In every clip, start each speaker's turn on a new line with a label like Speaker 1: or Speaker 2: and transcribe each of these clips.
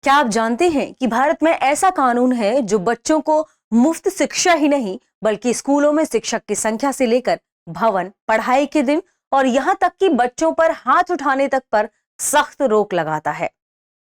Speaker 1: क्या आप जानते हैं कि भारत में ऐसा कानून है जो बच्चों को मुफ्त शिक्षा ही नहीं बल्कि स्कूलों में शिक्षक की संख्या से लेकर भवन, पढ़ाई के दिन और यहां तक कि बच्चों पर हाथ उठाने तक पर सख्त रोक लगाता है।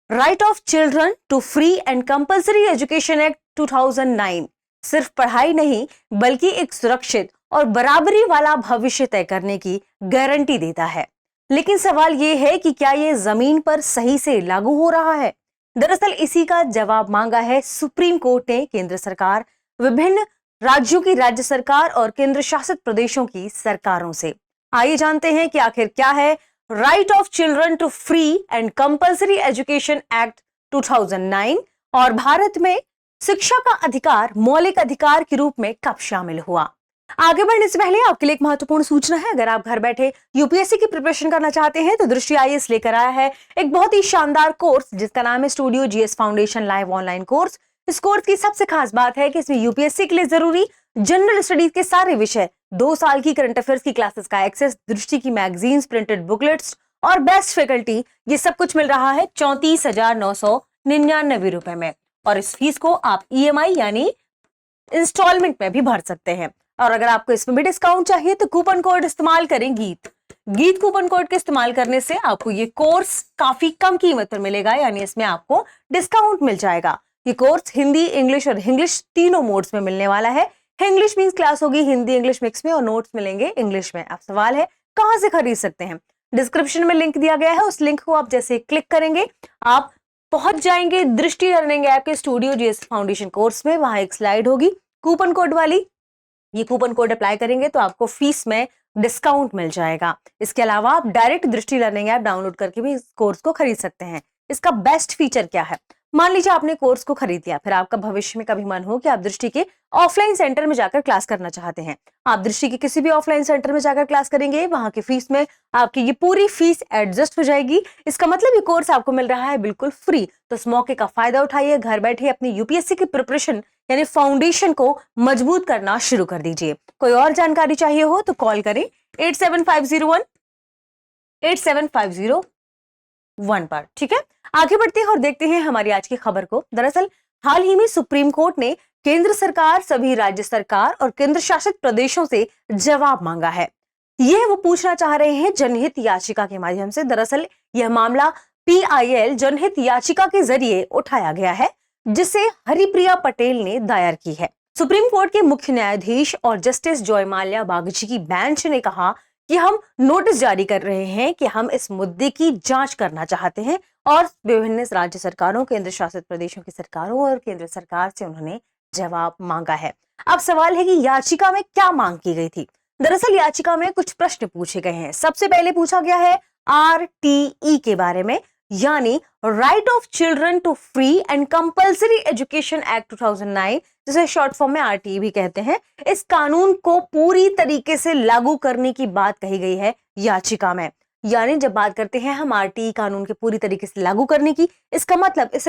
Speaker 1: Right of children to free and compulsory education act 2009 सिर्फ पढ़ाई नहीं बल्कि एक सुरक्षित और बराबरी वाला भविष्य तय करने की गारंटी देता है। लेकिन सवाल यह है कि क्या यह जमीन पर सही से लागू हो रहा है? दरअसल इसी का जवाब मांगा है सुप्रीम कोर्ट ने केंद्र सरकार, विभिन्न राज्यों की राज्य सरकार और केंद्र शासित प्रदेशों की सरकारों से। आइए जानते हैं कि आखिर क्या है right of children to free and compulsory education act 2009 और भारत में शिक्षा का अधिकार मौलिक अधिकार के रूप में कब शामिल हुआ। आगे बढ़ने से पहले आपके लिए एक महत्वपूर्ण सूचना है। अगर आप घर बैठे यूपीएससी की प्रिपरेशन करना चाहते हैं तो दृष्टि आईएएस लेकर आया है एक बहुत ही शानदार कोर्स जिसका नाम है studio GS foundation live online course. इस कोर्स की सबसे खास बात है कि इसमें यूपीएससी के लिए जरूरी जनरल स्टडीज के सारे विषय, 2 साल की करंट अफेयर्स की क्लासेस का एक्सेस, दृष्टि की मैगजीन्स, प्रिंटेड बुकलेट्स और बेस्ट फैकल्टी, ये सब कुछ मिल रहा है 34,999 रुपए में। और इस फीस को आप ईएमआई यानी इंस्टॉलमेंट में भी भर सकते हैं। और अगर आपको इसमें भी डिस्काउंट चाहिए तो कूपन कोड इस्तेमाल करें गीत कूपन कोड के इस्तेमाल करने से आपको ये कोर्स काफी कम कीमत पर मिलेगा, यानी इसमें आपको डिस्काउंट मिल जाएगा। ये कोर्स हिंदी, इंग्लिश और इंग्लिश तीनों मोड्स में मिलने वाला है। इंग्लिश मींस क्लास होगी हिंदी इंग्लिश मिक्स में और नोट्स मिलेंगे इंग्लिश में। अब सवाल है कहां से खरीद सकते हैं? डिस्क्रिप्शन में लिंक दिया गया है, उस लिंक को आप जैसे क्लिक करेंगे आप पहुंच जाएंगे दृष्टि लर्निंग ऐप के स्टूडियो जीएस फाउंडेशन कोर्स में। वहां एक स्लाइड होगी कूपन कोड वाली, ये कूपन कोड अप्लाई करेंगे तो आपको फीस में डिस्काउंट मिल जाएगा। इसके अलावा आप डायरेक्ट दृष्टि लर्निंग ऐप डाउनलोड करके भी इस कोर्स को खरीद सकते हैं। इसका बेस्ट फीचर क्या है? मान लीजिए आपने कोर्स को खरीद लिया, फिर आपका भविष्य में कभी मन हो कि आप दृष्टि के ऑफलाइन सेंटर में जाकर क्लास करना चाहते हैं, आप दृष्टि के किसी भी ऑफलाइन सेंटर में जाकर क्लास करेंगे, वहां की फीस में आपकी ये पूरी फीस एडजस्ट हो जाएगी। इसका मतलब ये कोर्स आपको मिल रहा है बिल्कुल फ्री। तो इस मौके का फायदा उठाइए, घर बैठे अपनी यूपीएससी की प्रिपरेशन यानी फाउंडेशन को मजबूत करना शुरू कर दीजिए। कोई और जानकारी चाहिए हो तो कॉल करें 8750 पर। ठीक है, आगे बढ़ते हैं और देखते हैं हमारी आज की खबर को। दरअसल हाल ही में सुप्रीम कोर्ट ने केंद्र सरकार, सभी राज्य सरकार और केंद्र शासित प्रदेशों से जवाब मांगा है। यह वो पूछना चाह रहे हैं जनहित याचिका के माध्यम से। दरअसल यह मामला पीआईएल जनहित याचिका के जरिए उठाया गया है जिसे हरिप्रिया पटेल ने दायर की है। सुप्रीम कोर्ट के मुख्य न्यायाधीश और जस्टिस जयमाल्या बागची की बेंच ने कहा कि हम नोटिस जारी कर रहे हैं कि हम इस मुद्दे की जांच करना चाहते हैं और विभिन्न राज्य सरकारों, केंद्र शासित प्रदेशों की सरकारों और केंद्र सरकार से उन्होंने जवाब मांगा है। अब सवाल है कि याचिका में क्या मांग की गई थी? दरअसल याचिका में कुछ प्रश्न पूछे गए हैं। सबसे पहले पूछा गया है आरटीई के बारे में, यानी right of children to free and compulsory education act 2009, जिसे शॉर्ट फॉर्म में आरटीई भी कहते हैं। इस कानून को पूरी तरीके से लागू करने की बात कही गई है याचिका में। यानी जब बात करते हैं हम आरटीई कानून के पूरी तरीके से लागू करने की, इसका मतलब इस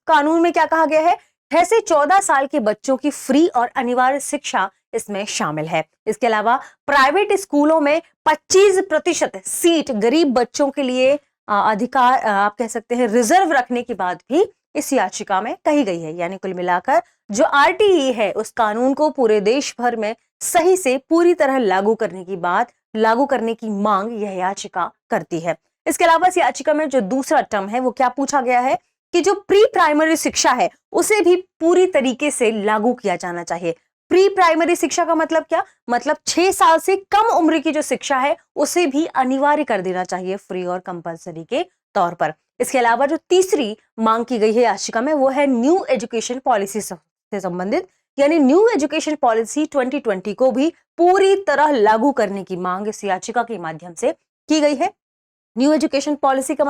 Speaker 1: कानून में क्या कहा गया है? 6 से 14 साल के बच्चों की फ्री और अनिवार्य शिक्षा इसमें शामिल है। इसके अलावा प्राइवेट स्कूलों में 25% सीट गरीब बच्चों के लिए अधिकार आप कह सकते हैं रिजर्व रखने की बात भी इस याचिका में कही गई है। यानी कुल मिलाकर जो आरटीई है उस कानून को पूरे देश भर में सही से पूरी तरह लागू करने की मांग यह याचिका करती है। इसके अलावा इस याचिका में जो दूसरा टर्म है वो क्या पूछा गया है कि जो प्री प्राइमरी शिक्षा है उसे भी पूरी तरीके से लागू किया जाना चाहिए। प्री प्राइमरी शिक्षा का मतलब क्या? मतलब 6 साल से कम उम्र की जो शिक्षा है उसे भी अनिवार्य कर देना चाहिए फ्री और कंपलसरी के तौर पर। इसके अलावा जो तीसरी मांग की गई है याचिका में वो है न्यू एजुकेशन पॉलिसी से संबंधित, यानी न्यू एजुकेशन पॉलिसी 2020 को भी पूरी तरह लागू करने की मांग इस याचिका के माध्यम से की गई है। न्यू एजुकेशन पॉलिसी का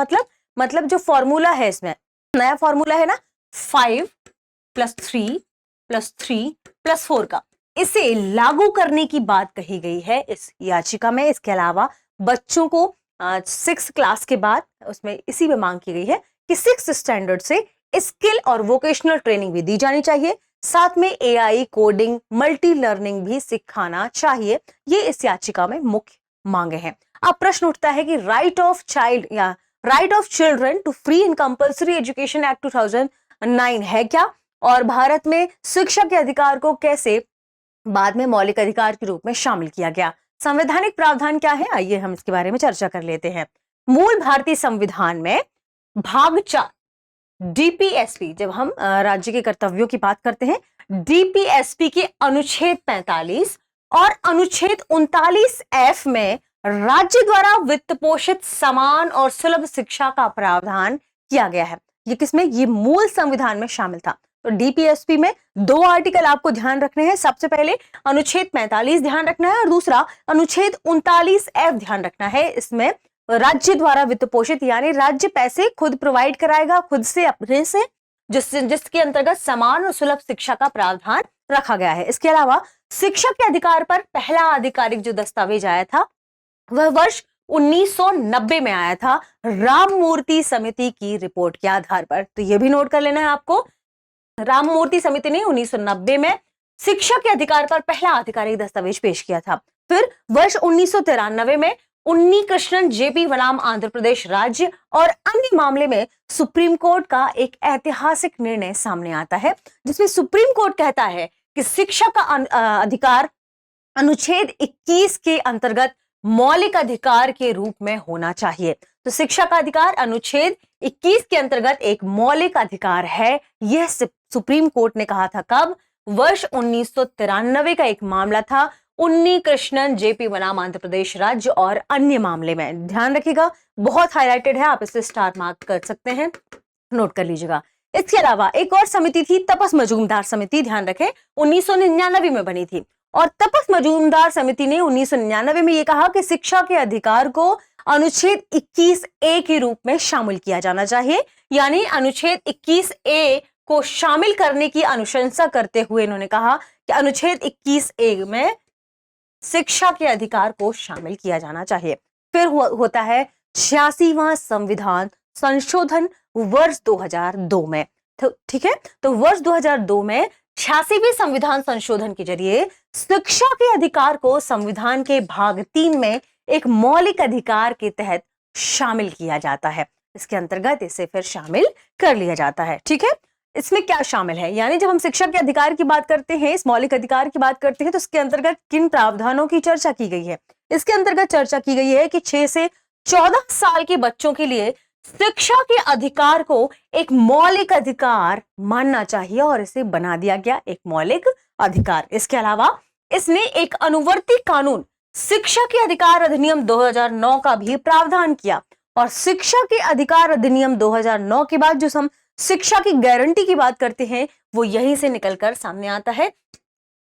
Speaker 1: मतलब जो फॉर्मूला है, इसमें नया फॉर्मूला है ना 5+3+3+4 का, इसे लागू करने की बात कही गई है इस याचिका में। इसके अलावा बच्चों को 6 क्लास के बाद उसमें इसी में मांग की गई है कि 6 स्टैंडर्ड से स्किल और वोकेशनल ट्रेनिंग भी दी जानी चाहिए, साथ में एआई, कोडिंग, मल्टी लर्निंग भी सिखाना चाहिए। ये इस याचिका में मुख्य मांगे हैं। अब प्रश्न उठता है कि राइट ऑफ चाइल्ड या right of children to free and compulsory education act 2009 है क्या, और भारत में शिक्षा के अधिकार को कैसे बाद में मौलिक अधिकार के रूप में शामिल किया गया, संवैधानिक प्रावधान क्या है, आइए हम इसके बारे में चर्चा कर लेते हैं। मूल भारतीय संविधान में भाग 4 डीपीएसपी, जब हम राज्य के कर्तव्यों की बात करते हैं, डीपीएसपी के अनुच्छेद 45 और अनुच्छेद 39F में राज्य द्वारा वित्त पोषित समान और सुलभ शिक्षा का प्रावधान किया गया है। ये किसमें, ये मूल संविधान में शामिल था। तो डीपीएसपी में 2 आर्टिकल आपको ध्यान रखने हैं। सबसे पहले अनुच्छेद 45 ध्यान रखना है और दूसरा अनुच्छेद 39F ध्यान रखना है। इसमें राज्य द्वारा वित्त पोषित यानी राज्य पैसे खुद प्रोवाइड कराएगा, खुद से, अपने से, जिसके अंतर्गत समान और सुलभ शिक्षा का प्रावधान रखा गया है। इसके अलावा शिक्षा के अधिकार पर पहला आधिकारिक जो दस्तावेज आया था वह वर्ष 1990 में आया था, राममूर्ति समिति की रिपोर्ट के आधार पर। तो यह भी नोट कर लेना है आपको, राममूर्ति समिति ने 1990 में शिक्षा के अधिकार पर पहला आधिकारिक दस्तावेज पेश किया था। फिर वर्ष 1993 में उन्नी कृष्णन जेपी बनाम आंध्र प्रदेश राज्य और अन्य मामले में सुप्रीम कोर्ट का एक ऐतिहासिक निर्णय सामने आता है, जिसमें सुप्रीम कोर्ट कहता है कि शिक्षा का अधिकार अनुच्छेद 21 के अंतर्गत मौलिक अधिकार के रूप में होना चाहिए। तो शिक्षा का अधिकार अनुच्छेद 21 के अंतर्गत एक मौलिक अधिकार है, यह सुप्रीम कोर्ट ने कहा था। कब, वर्ष 1993 का एक मामला था, उन्नी कृष्णन जेपी बनाम आंध्र प्रदेश राज्य और अन्य मामले में। ध्यान रखिएगा, बहुत हाईलाइटेड है, आप इसे स्टार मार्क कर सकते हैं, नोट कर लीजिएगा। इसके अलावा एक और समिति थी, तपस मजूमदार समिति, ध्यान रखें 1999 में बनी थी। और तपस मजूमदार समिति ने 1999 में यह कहा कि शिक्षा के अधिकार को अनुच्छेद 21A के रूप में शामिल किया जाना चाहिए, यानी अनुच्छेद 21A को शामिल करने की अनुशंसा करते हुए इन्होंने कहा कि अनुच्छेद 21A में शिक्षा के अधिकार को शामिल किया जाना चाहिए। फिर होता है 86वां संविधान संशोधन वर्ष 2002 में। तो ठीक है, तो वर्ष 2002 में 86वें संविधान संशोधन के जरिए शिक्षा के अधिकार को संविधान के भाग 3 में एक मौलिक अधिकार के तहत शामिल किया जाता है। इसके अंतर्गत इसे फिर शामिल कर लिया जाता है। ठीक है, इसमें क्या शामिल है, यानी जब हम शिक्षा के अधिकार की बात करते हैं, इस मौलिक अधिकार की बात करते हैं, तो इसके अंतर्गत किन प्रावधानों की चर्चा की गई है। इसके अंतर्गत चर्चा की गई है कि 6 से 14 साल के बच्चों के लिए शिक्षा के अधिकार को एक मौलिक अधिकार मानना चाहिए और इसे बना दिया गया एक मौलिक अधिकार। इसके अलावा इसने एक अनुवर्ती कानून शिक्षा के अधिकार अधिनियम 2009 का भी प्रावधान किया, और शिक्षा के अधिकार अधिनियम 2009 के बाद जो हम शिक्षा की गारंटी की बात करते हैं वो यहीं से निकलकर सामने आता है,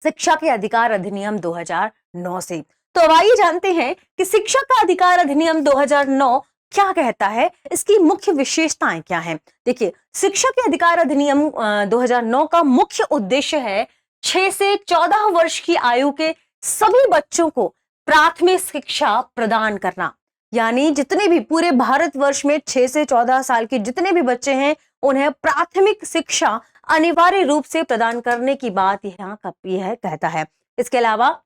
Speaker 1: शिक्षा के अधिकार अधिनियम 2009 से। तो अब आइए जानते हैं कि शिक्षा का अधिकार अधिनियम 2009 क्या कहता है, इसकी मुख्य विशेषताएं क्या हैं। देखिए, शिक्षा के अधिकार अधिनियम 2009 का मुख्य उद्देश्य है 6 से 14 वर्ष की आयु के सभी बच्चों को प्राथमिक शिक्षा प्रदान करना, यानी जितने भी पूरे भारतवर्ष में 6 से 14 साल के जितने भी बच्चे हैं उन्हें प्राथमिक शिक्षा अनिवार्य रूप से प्रदान करने की बात यहाँ यह कहता है। इसके अलावा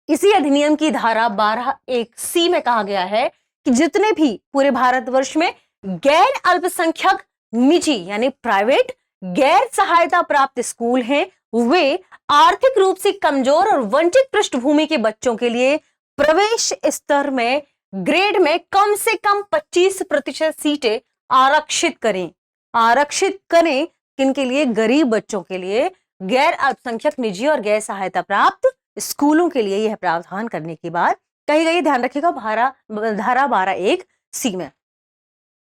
Speaker 1: इसी अधिनियम की धारा 12(1)(c) में कहा गया है कि जितने भी पूरे भारतवर्ष में गैर अल्पसंख्यक निजी यानी प्राइवेट गैर सहायता प्राप्त स्कूल हैं, वे आर्थिक रूप से कमजोर और वंचित पृष्ठभूमि के बच्चों के लिए प्रवेश स्तर में ग्रेड में कम से कम 25% सीटें आरक्षित करें किनके लिए, गरीब बच्चों के लिए, गैर अल्पसंख्यक निजी और गैर सहायता प्राप्त स्कूलों के लिए यह प्रावधान करने की बात कही गई। ध्यान रखिएगा, धारा 12(1)(c) में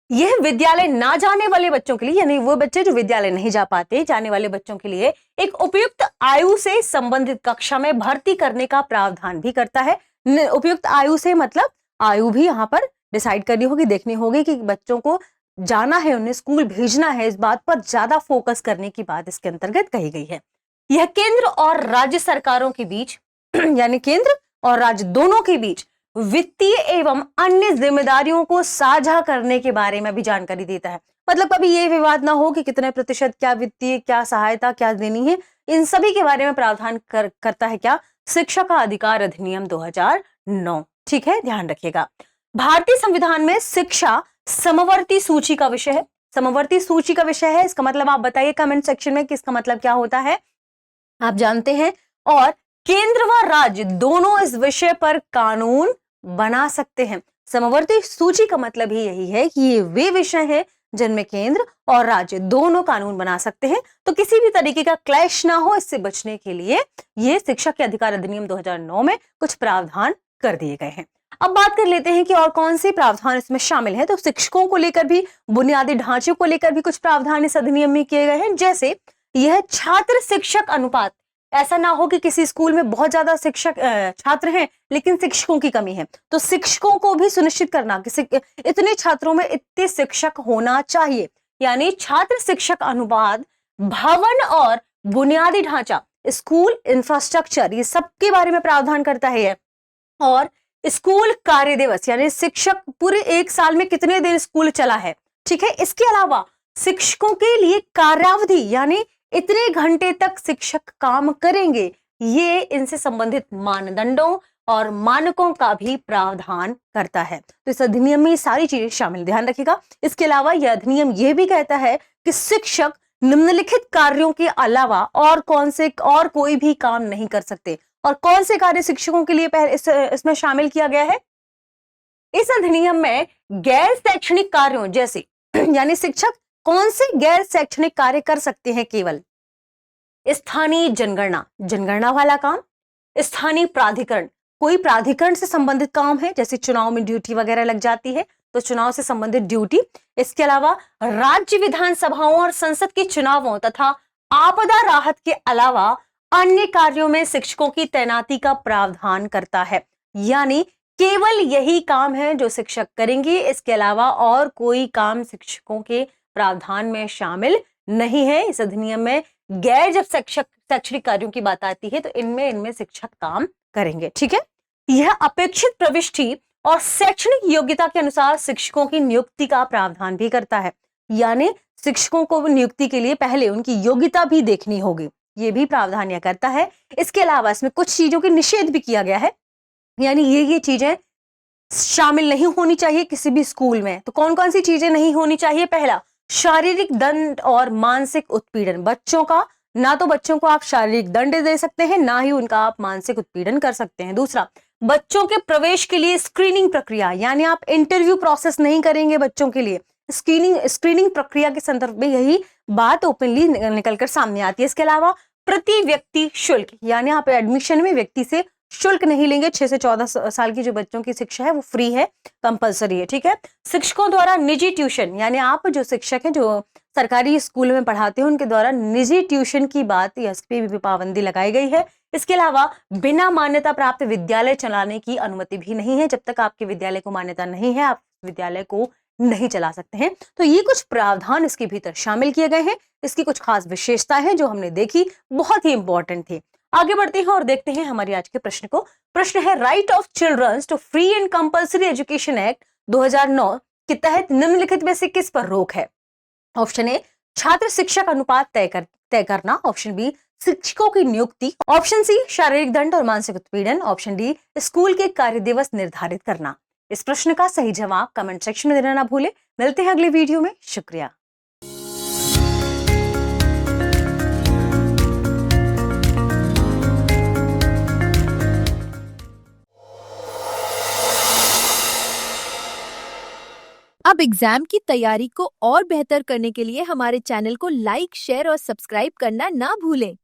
Speaker 1: यह विद्यालय ना जाने वाले बच्चों के लिए, यानी वो बच्चे जो विद्यालय नहीं जा पाते, जाने वाले बच्चों के लिए एक उपयुक्त आयु से संबंधित कक्षा में भर्ती करने का प्रावधान भी करता है। उपयुक्त आयु से मतलब आयु भी यहाँ पर डिसाइड करनी होगी, देखनी होगी कि बच्चों को जाना है, उन्हें स्कूल भेजना है, इस बात पर ज्यादा फोकस करने की बात इसके अंतर्गत कही गई है। यह केंद्र और राज्य सरकारों के बीच यानी केंद्र और राज्य दोनों के बीच वित्तीय एवं अन्य जिम्मेदारियों को साझा करने के बारे में भी जानकारी देता है। मतलब कभी ये विवाद ना हो कि कितने प्रतिशत क्या वित्तीय, क्या सहायता, क्या देनी है, इन सभी के बारे में प्रावधान करता है क्या, शिक्षा का अधिकार अधिनियम 2009। ठीक है, ध्यान रखिएगा। भारतीय संविधान में शिक्षा समवर्ती सूची का विषय है। समवर्ती सूची का विषय है, इसका मतलब आप बताइए कमेंट सेक्शन में कि इसका मतलब क्या होता है, आप जानते हैं। और केंद्र व राज्य दोनों इस विषय पर कानून बना सकते हैं। समवर्ती सूची का मतलब ही यही है कि ये वे विषय हैं जिनमें केंद्र और राज्य दोनों कानून बना सकते हैं। तो किसी भी तरीके का क्लैश ना हो, इससे बचने के लिए ये शिक्षक के अधिकार अधिनियम 2009 में कुछ प्रावधान कर दिए गए हैं। अब बात कर लेते हैं कि और कौन से प्रावधान इसमें शामिल हैं। तो शिक्षकों को लेकर भी, बुनियादी ढांचे को लेकर भी कुछ प्रावधान इस अधिनियम में किए गए हैं। जैसे यह छात्र शिक्षक अनुपात, ऐसा ना हो कि किसी स्कूल में बहुत ज्यादा शिक्षक छात्र हैं लेकिन शिक्षकों की कमी है, तो शिक्षकों को भी सुनिश्चित करना कि इतने छात्रों में इतने शिक्षक होना चाहिए। यानी छात्र शिक्षक अनुपात, भवन और बुनियादी ढांचा, स्कूल इंफ्रास्ट्रक्चर, ये सबके बारे में प्रावधान करता है यह। और स्कूल कार्य दिवस, यानी शिक्षक पूरे एक साल में कितने दिन स्कूल चला है, ठीक है। इसके अलावा शिक्षकों के लिए कार्यावधि, यानी इतने घंटे तक शिक्षक काम करेंगे, ये इनसे संबंधित मानदंडों और मानकों का भी प्रावधान करता है। तो इस अधिनियम में ये सारी चीजें शामिल, ध्यान रखिएगा। इसके अलावा यह अधिनियम यह भी कहता है कि शिक्षक निम्नलिखित कार्यों के अलावा और कोई भी काम नहीं कर सकते। और कौन से कार्य शिक्षकों के लिए इसमें शामिल किया गया है? इस अधिनियम में गैर शैक्षणिक कार्यों जैसे यानी शिक्षक कौन से गैर शैक्षणिक कार्य कर सकते हैं? केवल स्थानीय जनगणना, जनगणना वाला काम, स्थानीय प्राधिकरण, कोई प्राधिकरण से संबंधित काम है, जैसे चुनाव में ड्यूटी वगैरह लग जाती है तो चुनाव से संबंधित ड्यूटी। इसके अलावा राज्य विधानसभाओं और संसद के चुनावों तथा आपदा राहत के अलावा अन्य कार्यों में शिक्षकों की तैनाती का प्रावधान करता है। यानी केवल यही काम है जो शिक्षक करेंगे, इसके अलावा और कोई काम शिक्षकों के प्रावधान में शामिल नहीं है। इस अधिनियम में गैर जब शैक्षणिक कार्यों की बात आती है तो इनमें शिक्षक काम करेंगे, ठीक है। यह अपेक्षित प्रविष्टि और शैक्षणिक योग्यता के अनुसार शिक्षकों की नियुक्ति का प्रावधान भी करता है। यानी शिक्षकों को नियुक्ति के लिए पहले उनकी योग्यता भी देखनी होगी, ये भी प्रावधान यह करता है। इसके अलावा इसमें कुछ चीजों की निषेध भी किया गया है, यानी ये चीजें शामिल नहीं होनी चाहिए किसी भी स्कूल में। तो कौन कौन सी चीजें नहीं होनी चाहिए? पहला, शारीरिक दंड और मानसिक उत्पीड़न। बच्चों का ना तो बच्चों को आप शारीरिक दंड दे सकते हैं, ना ही उनका आप मानसिक उत्पीड़न कर सकते हैं। दूसरा, बच्चों के प्रवेश के लिए स्क्रीनिंग प्रक्रिया, यानी आप इंटरव्यू प्रोसेस नहीं करेंगे बच्चों के लिए। स्क्रीनिंग प्रक्रिया के संदर्भ में यही बात ओपनली निकलकर सामने आती है। इसके अलावा प्रति व्यक्ति शुल्क, यानी आप एडमिशन में व्यक्ति से शुल्क नहीं लेंगे। 6 से 14 साल की जो बच्चों की शिक्षा है वो फ्री है, कंपलसरी है, ठीक है। शिक्षकों द्वारा निजी ट्यूशन, यानी आप जो शिक्षक हैं जो सरकारी स्कूल में पढ़ाते हैं उनके द्वारा निजी ट्यूशन की बात, इस पे भी पाबंदी लगाई गई है। इसके अलावा बिना मान्यता प्राप्त विद्यालय चलाने की अनुमति भी नहीं है। जब तक आपके विद्यालय को मान्यता नहीं है आप विद्यालय को नहीं चला सकते हैं। तो ये कुछ प्रावधान इसके भीतर शामिल किए गए हैं। इसकी कुछ खास विशेषता है जो हमने देखी, बहुत ही इंपॉर्टेंट थी। आगे बढ़ते हैं और देखते हैं हमारी आज के प्रश्न को। प्रश्न है, right of childrens to free and compulsory education act 2009 के तहत निम्नलिखित में से किस पर रोक है? ऑप्शन ए, छात्र शिक्षक अनुपात तय करना। ऑप्शन बी, शिक्षकों की नियुक्ति। ऑप्शन सी, शारीरिक दंड और मानसिक उत्पीड़न। ऑप्शन डी, स्कूल के कार्य दिवस निर्धारित करना। इस प्रश्न का सही जवाब कमेंट सेक्शन में देना ना भूले। मिलते हैं अगले वीडियो में, शुक्रिया।
Speaker 2: अब एग्जाम की तैयारी को और बेहतर करने के लिए हमारे चैनल को लाइक, शेयर और सब्सक्राइब करना ना भूलें।